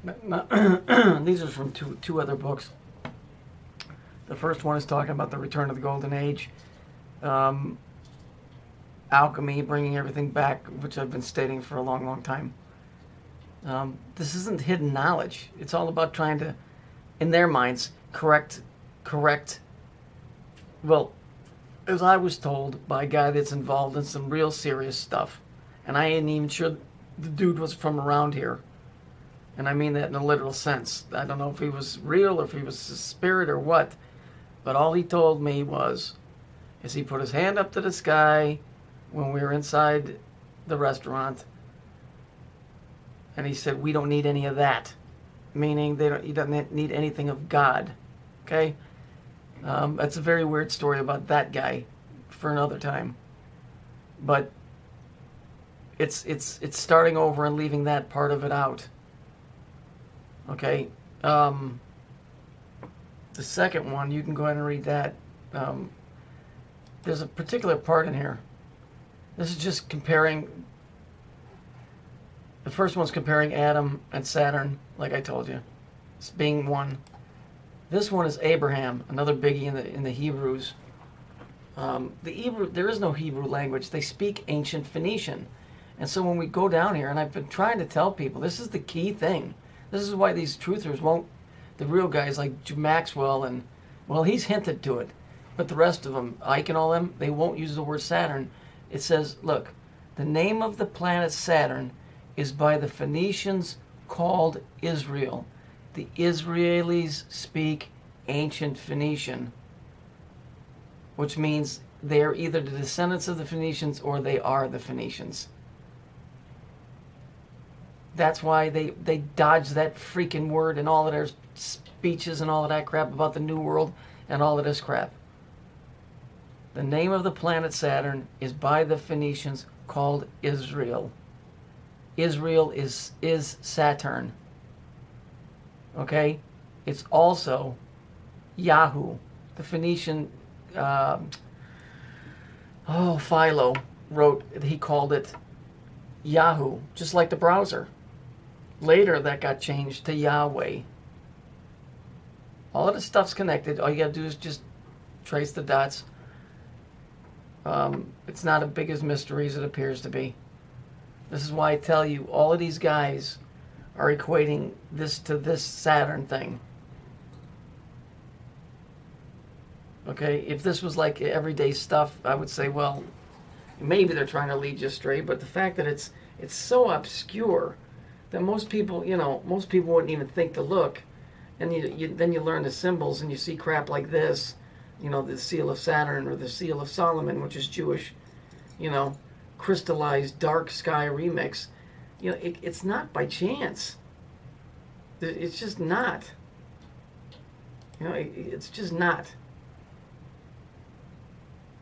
These are from two other books. The first one is talking about the return of the Golden Age, alchemy, bringing everything back, which I've been stating for a long, long time. This isn't hidden knowledge. It's all about trying to, in their minds, correct. Well, as I was told by a guy that's involved in some real serious stuff, and I ain't even sure the dude was from around here. And I mean that in a literal sense. I don't know if he was real or if he was a spirit or what. But all he told me is he put his hand up to the sky when we were inside the restaurant. And he said, we don't need any of that. Meaning he doesn't need anything of God. Okay? That's a very weird story about that guy for another time. But it's starting over and leaving that part of it out. Okay, the second one, you can go ahead and read that. There's a particular part in here. This is just comparing. The first one's comparing Adam and Saturn, like I told you. It's being one. This one is Abraham, another biggie in the Hebrews. There is no Hebrew language. They speak ancient Phoenician. And so when we go down here, and I've been trying to tell people, this is the key thing. This is why these truthers won't, the real guys like Maxwell and, well, he's hinted to it. But the rest of them, Ike and all them, they won't use the word Saturn. It says, look, the name of the planet Saturn is by the Phoenicians called Israel. The Israelis speak ancient Phoenician, which means they are either the descendants of the Phoenicians or they are the Phoenicians. That's why they dodge that freaking word in all of their speeches and all of that crap about the New World and all of this crap. The name of the planet Saturn is by the Phoenicians called Israel. Israel is Saturn. Okay? It's also Yahoo. The Phoenician, Philo wrote, he called it Yahoo, just like the browser. Later, that got changed to Yahweh. All of this stuff's connected. All you got to do is just trace the dots. It's not as big as mystery as it appears to be. This is why I tell you, all of these guys are equating this to this Saturn thing. Okay, if this was like everyday stuff, I would say, well, maybe they're trying to lead you astray. But the fact that it's so obscure that most people wouldn't even think to look. And then you learn the symbols and you see crap like this, the seal of Saturn or the seal of Solomon, which is Jewish, crystallized dark sky remix. It's not by chance. It's just not. It's just not.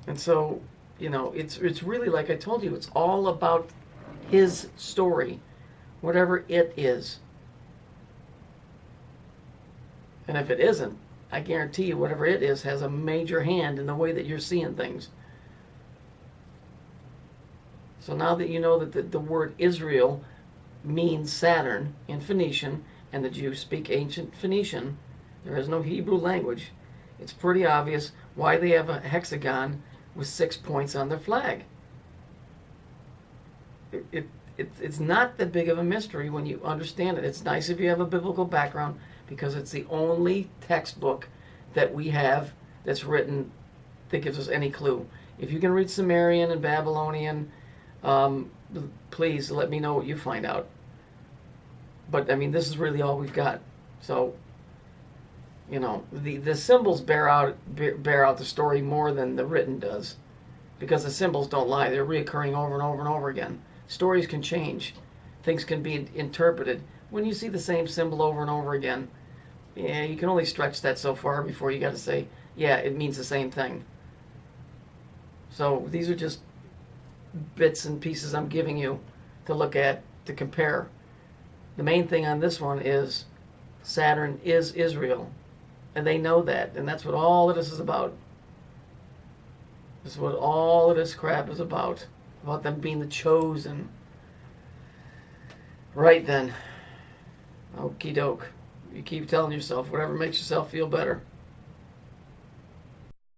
And so, it's really, like I told you, it's all about his story, whatever it is. And if it isn't, I guarantee you whatever it is has a major hand in the way that you're seeing things. So now that you know that the word Israel means Saturn in Phoenician, and the Jews speak ancient Phoenician, there is no Hebrew language, it's pretty obvious why they have a hexagon with 6 points on their flag. It's not that big of a mystery when you understand it. It's nice if you have a biblical background, because it's the only textbook that we have that's written that gives us any clue. If you can read Sumerian and Babylonian, please let me know what you find out. But, this is really all we've got. So, the symbols bear out the story more than the written does. Because the symbols don't lie. They're reoccurring over and over and over again. Stories can change. Things can be interpreted. When you see the same symbol over and over again, yeah, you can only stretch that so far before you got to say, yeah, it means the same thing. So these are just bits and pieces I'm giving you to look at, to compare. The main thing on this one is Saturn is Israel. And they know that. And that's what all of this is about. This is what all of this crap is about. About them being the chosen. Right then. Oh Okey doke. You keep telling yourself whatever makes yourself feel better.